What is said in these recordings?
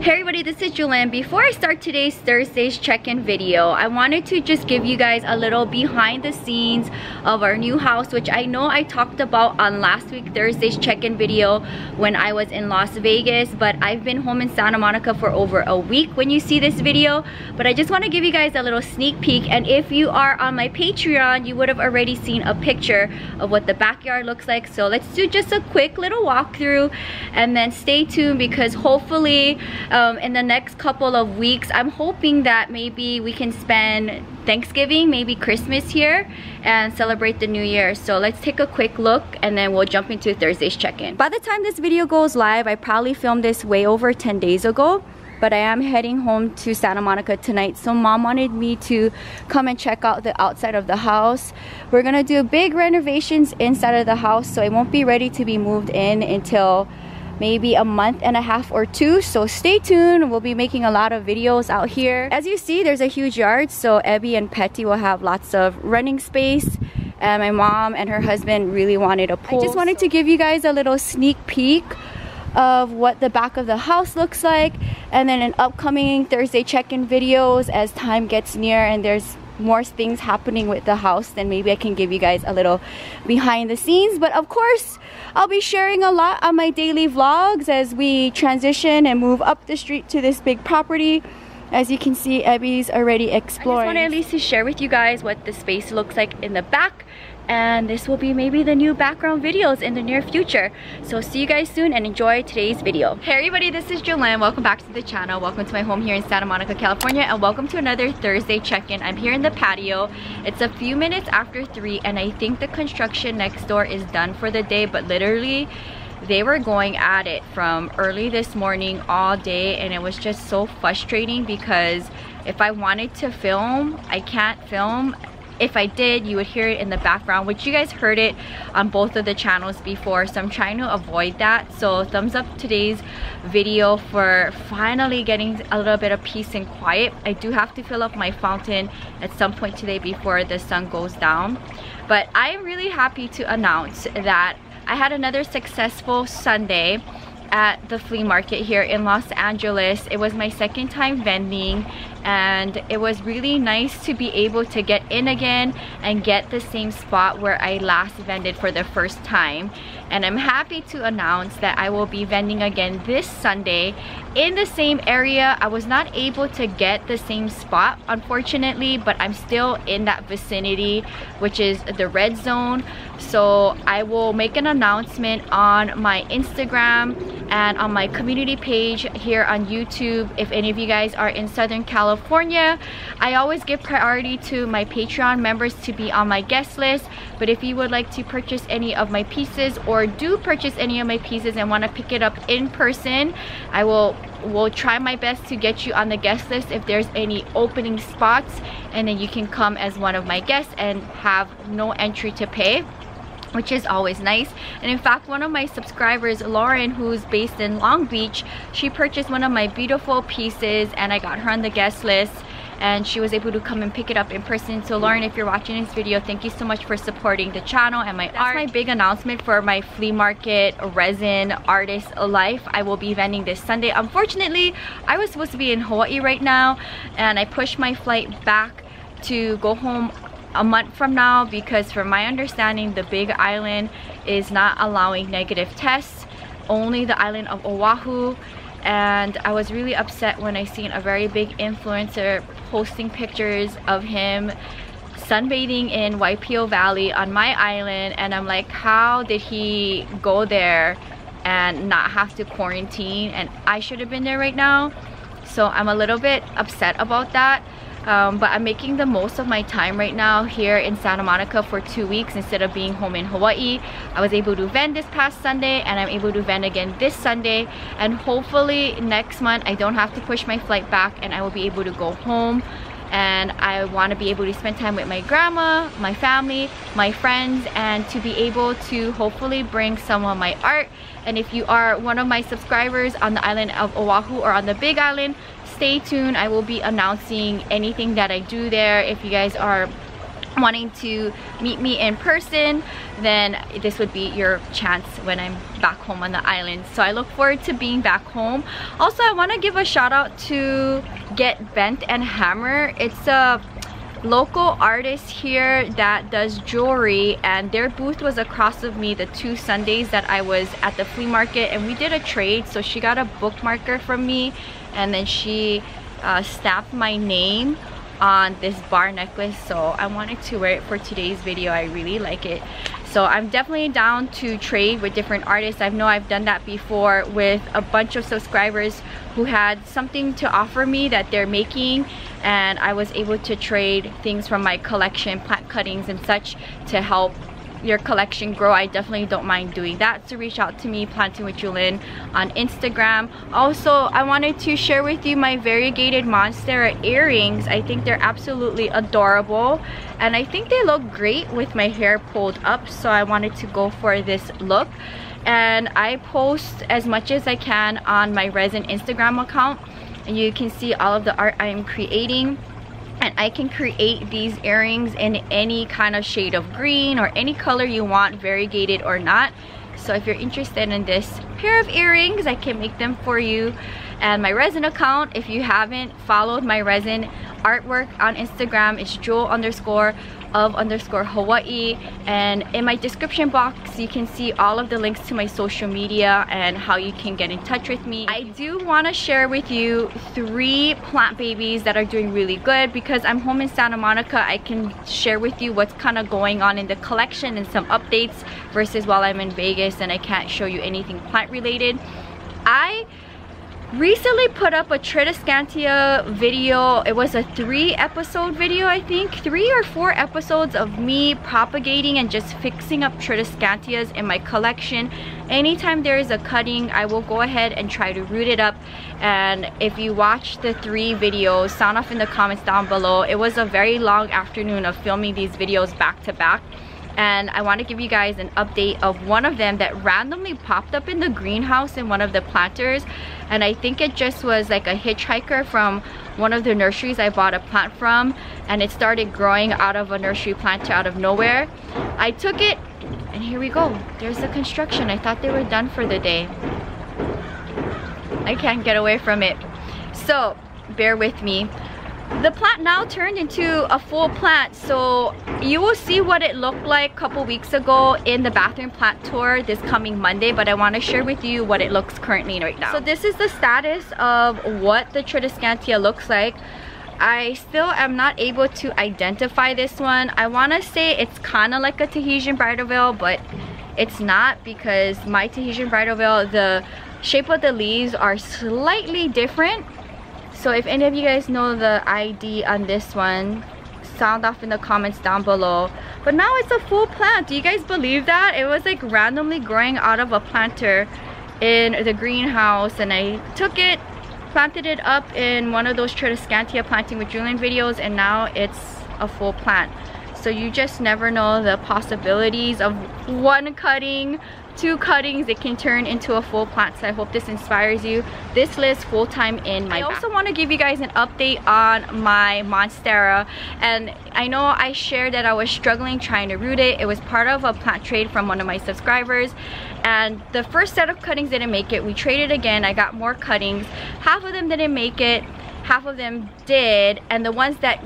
Hey everybody, this is Jewelyn. Before I start today's Thursday's check-in video, I wanted to just give you guys a little behind the scenes of our new house, which I know I talked about on last week Thursday's check-in video when I was in Las Vegas, but I've been home in Santa Monica for over a week when you see this video. But I just want to give you guys a little sneak peek, and if you are on my Patreon, you would have already seen a picture of what the backyard looks like. So let's do just a quick little walkthrough and then stay tuned, because hopefully in the next couple of weeks, I'm hoping that maybe we can spend Thanksgiving, maybe Christmas here, and celebrate the new year. So let's take a quick look and then we'll jump into Thursday's check-in. By the time this video goes live, I probably filmed this way over 10 days ago, but I am heading home to Santa Monica tonight. So mom wanted me to come and check out the outside of the house. We're gonna do big renovations inside of the house, so it won't be ready to be moved in until maybe a month and a half or two. So stay tuned. We'll be making a lot of videos out here. As you see, there's a huge yard, so Abby and Petty will have lots of running space. And my mom and her husband really wanted a pool. I just wanted to give you guys a little sneak peek of what the back of the house looks like, and then in upcoming Thursday check-in videos, as time gets near and there's more things happening with the house, then maybe I can give you guys a little behind the scenes. But of course, I'll be sharing a lot on my daily vlogs as we transition and move up the street to this big property. As you can see, Abby's already exploring. I just wanted at least to share with you guys what the space looks like in the back, and this will be maybe the new background videos in the near future. So see you guys soon and enjoy today's video. Hey everybody, this is Jewelyn. Welcome back to the channel. Welcome to my home here in Santa Monica, California, and welcome to another Thursday check-in. I'm here in the patio. It's a few minutes after 3, and I think the construction next door is done for the day, but literally they were going at it from early this morning all day, and it was just so frustrating because if I wanted to film, I can't film. If I did, you would hear it in the background, which you guys heard it on both of the channels before, so I'm trying to avoid that. So thumbs up today's video for finally getting a little bit of peace and quiet. I do have to fill up my fountain at some point today before the sun goes down, but I'm really happy to announce that I had another successful Sunday at the flea market here in Los Angeles. It was my second time vending, and it was really nice to be able to get in again and get the same spot where I last vended for the first time. And I'm happy to announce that I will be vending again this Sunday in the same area. I was not able to get the same spot, unfortunately, but I'm still in that vicinity, which is the red zone. So I will make an announcement on my Instagram and on my community page here on YouTube. If any of you guys are in Southern California, I always give priority to my Patreon members to be on my guest list. But if you would like to purchase any of my pieces, or do purchase any of my pieces and want to pick it up in person, I will try my best to get you on the guest list if there's any opening spots, and then you can come as one of my guests and have no entry to pay, which is always nice. And in fact, one of my subscribers, Lauren, who's based in Long Beach, she purchased one of my beautiful pieces and I got her on the guest list, and she was able to come and pick it up in person. So Lauren, if you're watching this video, thank you so much for supporting the channel and my art. That's my big announcement for my flea market resin artist life. I will be vending this Sunday. Unfortunately, I was supposed to be in Hawaii right now, and I pushed my flight back to go home a month from now, because from my understanding, the big island is not allowing negative tests, only the island of Oahu. And I was really upset when I seen a very big influencer posting pictures of him sunbathing in Waipio Valley on my island, and I'm like, how did he go there and not have to quarantine? And I should have been there right now. So I'm a little bit upset about that. But I'm making the most of my time right now here in Santa Monica for 2 weeks instead of being home in Hawaii. I was able to vend this past Sunday, and I'm able to vend again this Sunday, and hopefully next month I don't have to push my flight back and I will be able to go home. And I want to be able to spend time with my grandma, my family, my friends, and to be able to hopefully bring some of my art. And if you are one of my subscribers on the island of Oahu or on the Big Island, stay tuned. I will be announcing anything that I do there. If you guys are wanting to meet me in person, then this would be your chance when I'm back home on the island. So I look forward to being back home. Also, I want to give a shout out to Get Bent and Hammer. It's a local artist here that does jewelry, and their booth was across of me the 2 Sundays that I was at the flea market, and we did a trade. So she got a bookmarker from me, and then she stamped my name on this bar necklace. So I wanted to wear it for today's video. I really like it. So I'm definitely down to trade with different artists. I know I've done that before with a bunch of subscribers who had something to offer me that they're making, and I was able to trade things from my collection, plant cuttings and such, to help your collection grow. I definitely don't mind doing that. So reach out to me, Planting with Jewelyn, on Instagram. Also, I wanted to share with you my variegated Monstera earrings. I think they're absolutely adorable, and I think they look great with my hair pulled up, so I wanted to go for this look. And I post as much as I can on my resin Instagram account, and you can see all of the art I am creating. And I can create these earrings in any kind of shade of green or any color you want, variegated or not. So if you're interested in this pair of earrings, I can make them for you. And my resin account, if you haven't followed my resin artwork on Instagram, it's jewel_of_Hawaii. And in my description box, you can see all of the links to my social media and how you can get in touch with me. I do want to share with you 3 plant babies that are doing really good. Because I'm home in Santa Monica, I can share with you what's kind of going on in the collection and some updates, versus while I'm in Vegas and I can't show you anything plant related. I recently put up a Tradescantia video. It was a 3-episode video, I think. 3 or 4 episodes of me propagating and just fixing up Tradescantias in my collection. Anytime there is a cutting, I will go ahead and try to root it up. And if you watch the 3 videos, sound off in the comments down below. It was a very long afternoon of filming these videos back to back. And I want to give you guys an update of one of them that randomly popped up in the greenhouse in one of the planters. And I think it just was like a hitchhiker from one of the nurseries I bought a plant from, and it started growing out of a nursery planter out of nowhere. I took it, and here we go. There's the construction. I thought they were done for the day. I can't get away from it. So bear with me. The plant now turned into a full plant, so you will see what it looked like a couple weeks ago in the bathroom plant tour this coming Monday, but I want to share with you what it looks currently right now. So this is the status of what the Tradescantia looks like. I still am not able to identify this one. I want to say it's kind of like a Tahitian bridal veil, but it's not, because my Tahitian bridal veil, the shape of the leaves are slightly different. So if any of you guys know the ID on this one, sound off in the comments down below. But now it's a full plant. Do you guys believe that? It was like randomly growing out of a planter in the greenhouse, and I took it, planted it up in one of those Tradescantia Planting with Jewelyn videos, and now it's a full plant. So you just never know the possibilities of 1 cutting, 2 cuttings, it can turn into a full plant. So I hope this inspires you. This lives full-time in my back. I also want to give you guys an update on my Monstera. And I know I shared that I was struggling trying to root it. It was part of a plant trade from one of my subscribers. And the first set of cuttings didn't make it. We traded again. I got more cuttings. Half of them didn't make it. Half of them did. And the ones that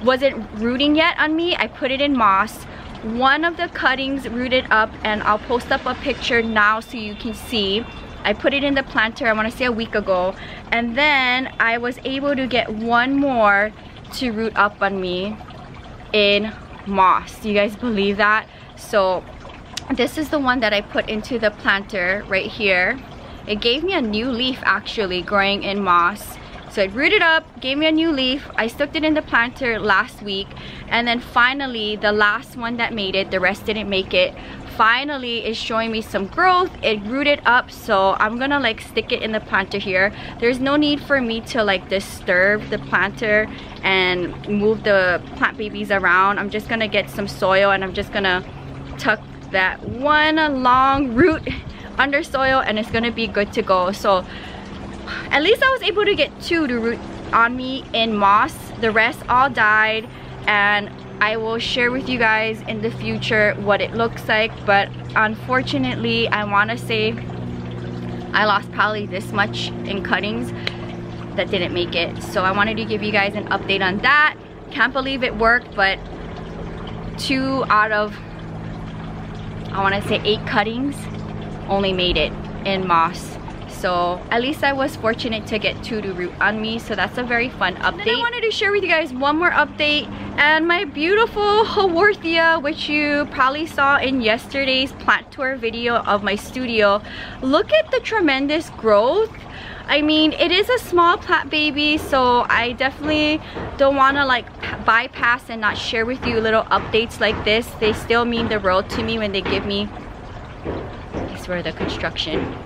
wasn't rooting yet on me, I put it in moss. One of the cuttings rooted up, and I'll post up a picture now so you can see. I put it in the planter, I want to say a week ago, and then I was able to get one more to root up on me in moss. Do you guys believe that? So this is the one that I put into the planter right here. It gave me a new leaf actually growing in moss. So it rooted up, gave me a new leaf. I stuck it in the planter last week, and then finally the last one that made it, the rest didn't make it, finally is showing me some growth. It rooted up, so I'm gonna like stick it in the planter here. There's no need for me to like disturb the planter and move the plant babies around. I'm just gonna get some soil, and I'm just gonna tuck that one long root under soil, and it's gonna be good to go. So at least I was able to get 2 to root on me in moss. The rest all died, and I will share with you guys in the future what it looks like, but unfortunately I want to say I lost probably this much in cuttings that didn't make it. So I wanted to give you guys an update on that. Can't believe it worked, but 2 out of, I want to say 8 cuttings only made it in moss. So at least I was fortunate to get 2 to root on me, so that's a very fun update. And I wanted to share with you guys one more update, and my beautiful Haworthia, which you probably saw in yesterday's plant tour video of my studio. Look at the tremendous growth. I mean, it is a small plant baby, so I definitely don't want to like bypass and not share with you little updates like this. They still mean the world to me when they give me, I swear, the construction.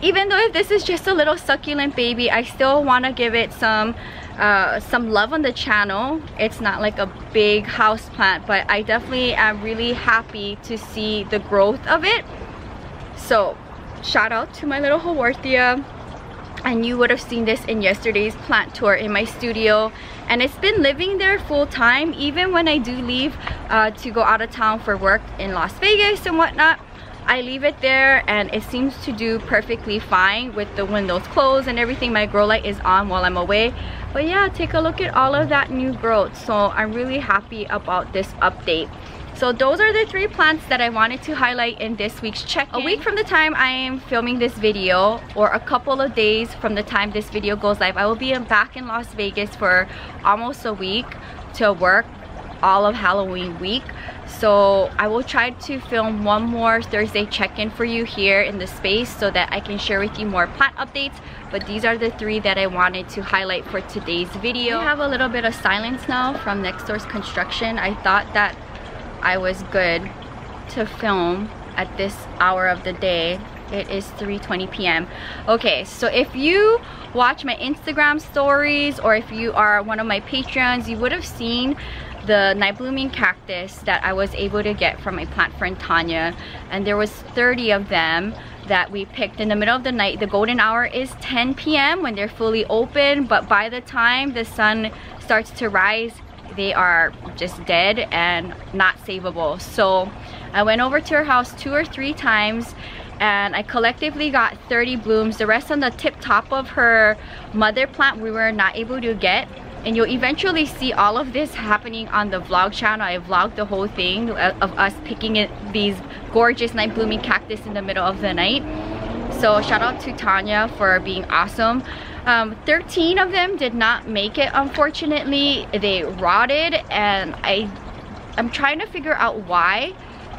Even though if this is just a little succulent baby, I still want to give it some love on the channel. It's not like a big house plant, but I definitely am really happy to see the growth of it. So shout out to my little Haworthia. And you would have seen this in yesterday's plant tour in my studio, and it's been living there full time. Even when I do leave to go out of town for work in Las Vegas and whatnot, I leave it there and it seems to do perfectly fine with the windows closed and everything. My grow light is on while I'm away. But yeah, take a look at all of that new growth. So I'm really happy about this update. So those are the 3 plants that I wanted to highlight in this week's check-in. A week from the time I am filming this video, or a couple of days from the time this video goes live, I will be back in Las Vegas for almost a week to work all of Halloween week. So I will try to film one more Thursday check-in for you here in the space so that I can share with you more plant updates. But these are the 3 that I wanted to highlight for today's video. We have a little bit of silence now from next door's construction. I thought that I was good to film at this hour of the day. It is 3:20 p.m. Okay, so if you watch my Instagram stories or if you are one of my Patreons, you would have seen the night blooming cactus that I was able to get from my plant friend Tanya, and there was 30 of them that we picked in the middle of the night. The golden hour is 10 p.m. when they're fully open, but by the time the sun starts to rise, they are just dead and not savable. So I went over to her house 2 or 3 times and I collectively got 30 blooms. The rest on the tip top of her mother plant we were not able to get, and you'll eventually see all of this happening on the vlog channel. I vlogged the whole thing of us picking these gorgeous night blooming cactus in the middle of the night. So shout out to Tanya for being awesome. 13 of them did not make it, unfortunately. They rotted, and I'm trying to figure out why,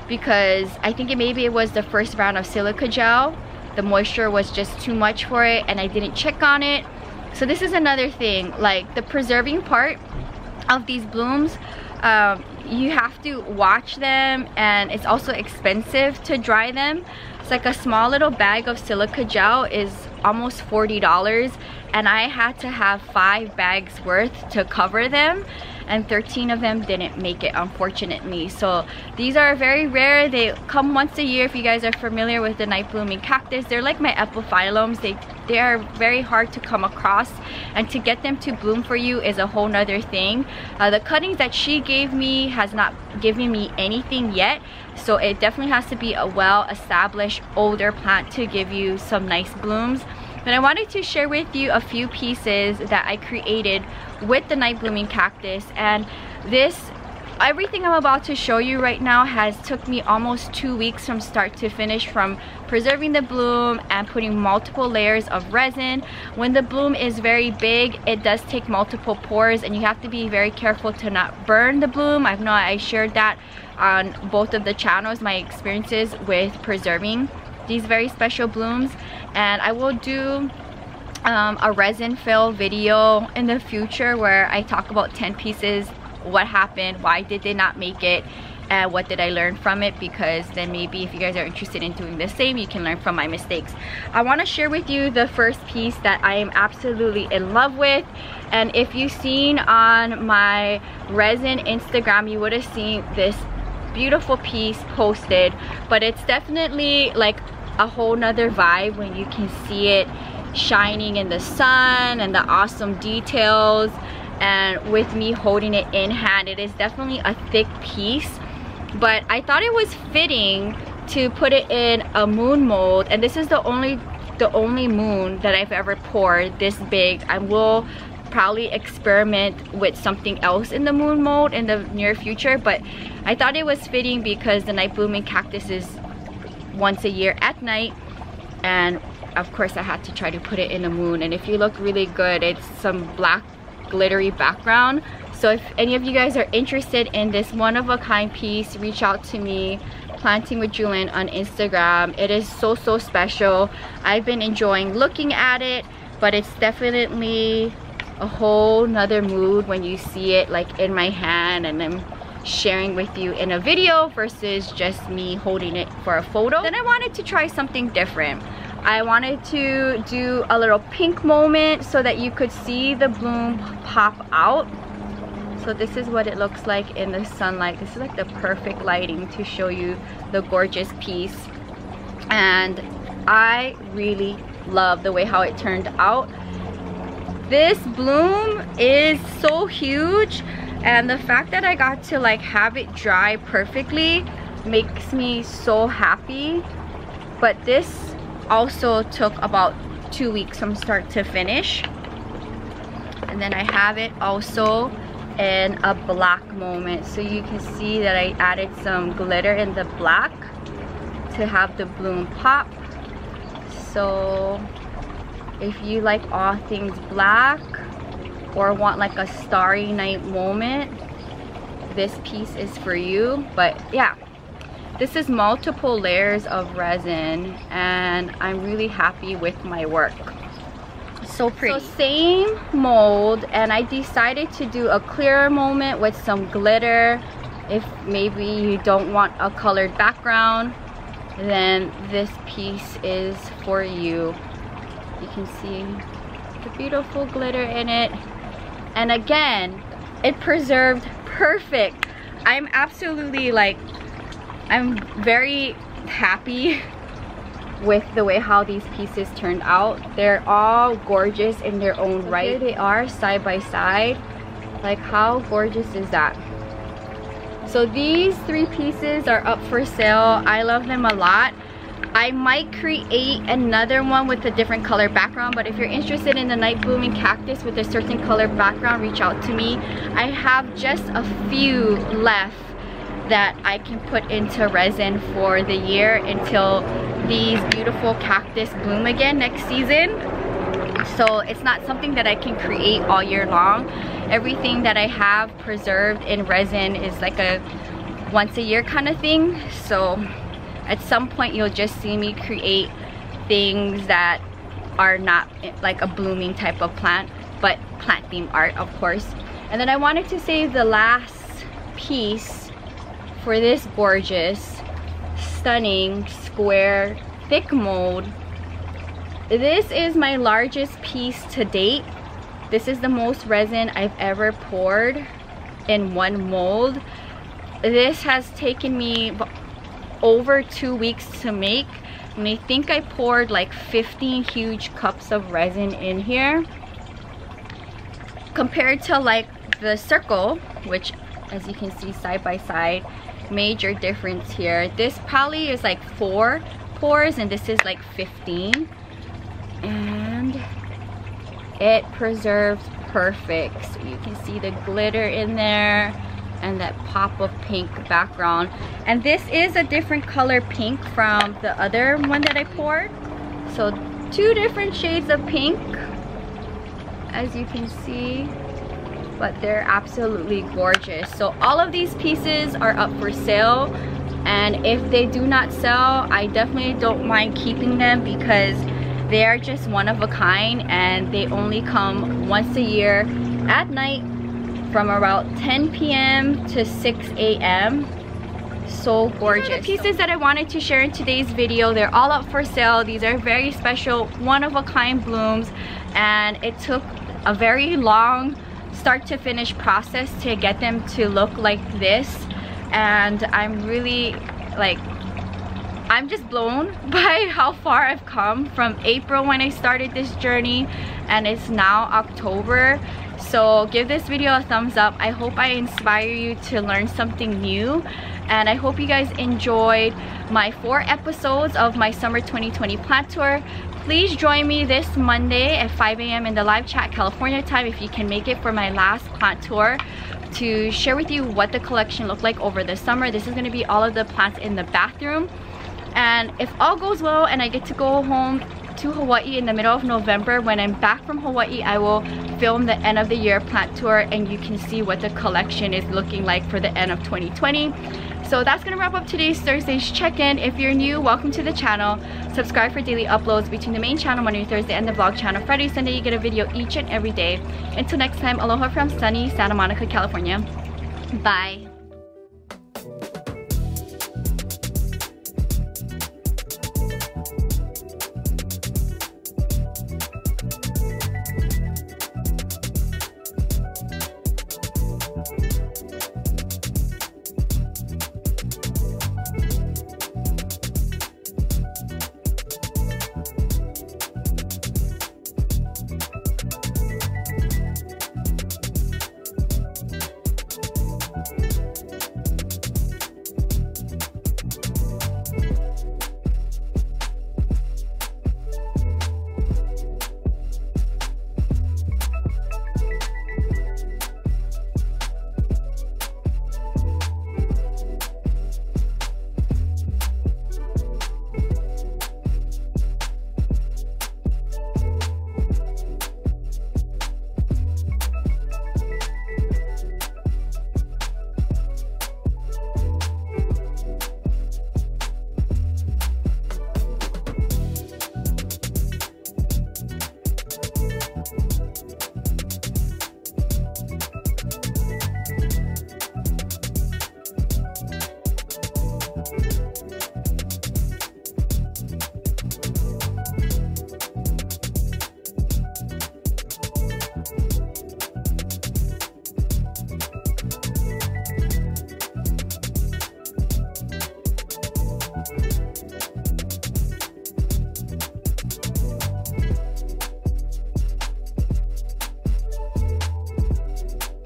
because I think maybe it was the first round of silica gel. The moisture was just too much for it and I didn't check on it. So this is another thing, like the preserving part of these blooms, you have to watch them, and it's also expensive to dry them. It's like a small little bag of silica gel is almost $40, and I had to have 5 bags worth to cover them, and 13 of them didn't make it, unfortunately. So these are very rare. They come once a year. If you guys are familiar with the night blooming cactus, they're like my epiphyllums. They are very hard to come across, and to get them to bloom for you is a whole nother thing. The cuttings that she gave me has not given me anything yet, so it definitely has to be a well-established older plant to give you some nice blooms. But I wanted to share with you a few pieces that I created with the night blooming cactus, and everything I'm about to show you right now has took me almost 2 weeks from start to finish, from preserving the bloom and putting multiple layers of resin. When the bloom is very big, it does take multiple pours, and you have to be very careful to not burn the bloom. I shared that on both of the channels, my experiences with preserving these very special blooms, and I will do a resin fill video in the future where I talk about 10 pieces, what happened, why did they not make it, and what did I learn from it, because then maybe if you guys are interested in doing the same, you can learn from my mistakes. I want to share with you the first piece that I am absolutely in love with, and if you've seen on my resin Instagram, you would have seen this beautiful piece posted, but it's definitely like a whole nother vibe when you can see it shining in the sun and the awesome details. and with me holding it in hand, it is definitely a thick piece, but I thought it was fitting to put it in a moon mold. And this is the only moon that I've ever poured this big. I will probably experiment with something else in the moon mold in the near future, but I thought it was fitting because the night blooming cactus is once a year at night, and of course I had to try to put it in the moon. And if you look really good, it's some black glittery background. So if any of you guys are interested in this one-of-a-kind piece, reach out to me, Planting with Jewelyn on Instagram. It is so special. I've been enjoying looking at it, but it's definitely a whole nother mood when you see it like in my hand and I'm sharing with you in a video versus just me holding it for a photo. Then I wanted to try something different. I wanted to do a little pink moment so that you could see the bloom pop out. So this is what it looks like in the sunlight. This is like the perfect lighting to show you the gorgeous piece. And I really love the way how it turned out. This bloom is so huge, and the fact that I got to like have it dry perfectly makes me so happy. But this also took about 2 weeks from start to finish. And then I have it also in a black moment, so you can see that I added some glitter in the black to have the bloom pop. So if you like all things black or want like a starry night moment, this piece is for you. But yeah, this is multiple layers of resin and I'm really happy with my work. So pretty. So same mold, and I decided to do a clearer moment with some glitter. If maybe you don't want a colored background, then this piece is for you. You can see the beautiful glitter in it, and again, it preserved perfect. I'm absolutely like, I'm very happy with the way how these pieces turned out. They're all gorgeous in their own right. Here they are side by side. Like, how gorgeous is that? So these 3 pieces are up for sale. I love them a lot. I might create another one with a different color background, but if you're interested in the night blooming cactus with a certain color background, reach out to me. I have just a few left that I can put into resin for the year until these beautiful cactus bloom again next season. So it's not something that I can create all year long. Everything that I have preserved in resin is like a once a year kind of thing. So at some point you'll just see me create things that are not like a blooming type of plant, but plant themed art, of course. And then I wanted to save the last piece for this gorgeous, stunning, square, thick mold. This is my largest piece to date. This is the most resin I've ever poured in one mold. This has taken me over 2 weeks to make, and I think I poured like 15 huge cups of resin in here. Compared to like the circle, which as you can see side by side, major difference here. This probably is like 4 pours and this is like 15, and it preserves perfect. So you can see the glitter in there and that pop of pink background, and this is a different color pink from the other one that I poured. So 2 different shades of pink, as you can see, but they're absolutely gorgeous. So all of these pieces are up for sale, and if they do not sell, I definitely don't mind keeping them because they are just one of a kind, and they only come once a year at night from around 10 p.m. to 6 a.m. So gorgeous. These are the pieces that I wanted to share in today's video. They're all up for sale. These are very special, one of a kind blooms, and it took a very long start to finish process to get them to look like this. And I'm really like, I'm just blown by how far I've come from April when I started this journey, and it's now October. So give this video a thumbs up. I hope I inspire you to learn something new, and I hope you guys enjoyed my 4 episodes of my summer 2020 plant tour. Please join me this Monday at 5 a.m. in the live chat California time if you can make it, for my last plant tour, to share with you what the collection looked like over the summer. This is going to be all of the plants in the bathroom, and if all goes well and I get to go home to Hawaii in the middle of November, when I'm back from Hawaii, I will film the end of the year plant tour, and you can see what the collection is looking like for the end of 2020. So that's gonna wrap up today's Thursday's check-in. If you're new, welcome to the channel. Subscribe for daily uploads between the main channel Monday, Thursday, and the vlog channel Friday, Sunday. You get a video each and every day. Until next time, aloha from sunny Santa Monica, California. Bye.